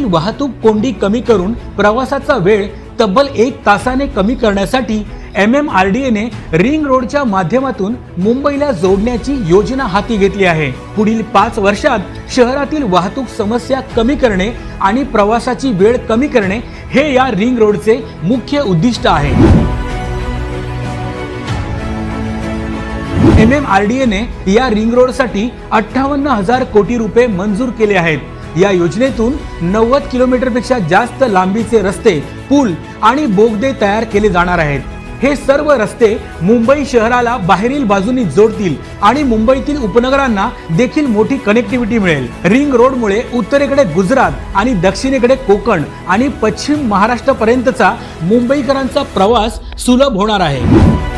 वाहतूक कोंडी कमी करून प्रवासाचा वेळ तब्बल 1 तासाने कमी करण्यासाठी MMRDA ने रिंग रोडच्या माध्यमातून मुंबईला जोडण्याची योजना हाती घेतली आहे। पुढील 5 वर्षात शहरातील वाहतूक समस्या कमी करणे आणि प्रवासाची वेळ कमी करणे हे या रिंग रोडचे मुख्य उद्दिष्ट आहे। MMRDA ने या रिंग रोडसाठी 58,000 कोटी रुपये मंजूर केले आहेत। या योजनेतून 90 किलोमीटरपेक्षा जास्त लांबीचे रस्ते, पूल आणि बोगदे तयार केले जाणार आहेत। हे सर्व रस्ते मुंबई शहराला बाहेरील बाजूनी जोडतील आणि मुंबईतील उपनगरांना देखील मोठी कनेक्टिव्हिटी मिळेल। रिंग रोडमुळे उत्तरेकडे गुजरात आणि दक्षिणेकडे कोकण आणि पश्चिम महाराष्ट्रापर्यंतचा मुंबईकरांचा प्रवास सुलभ होणार आहे।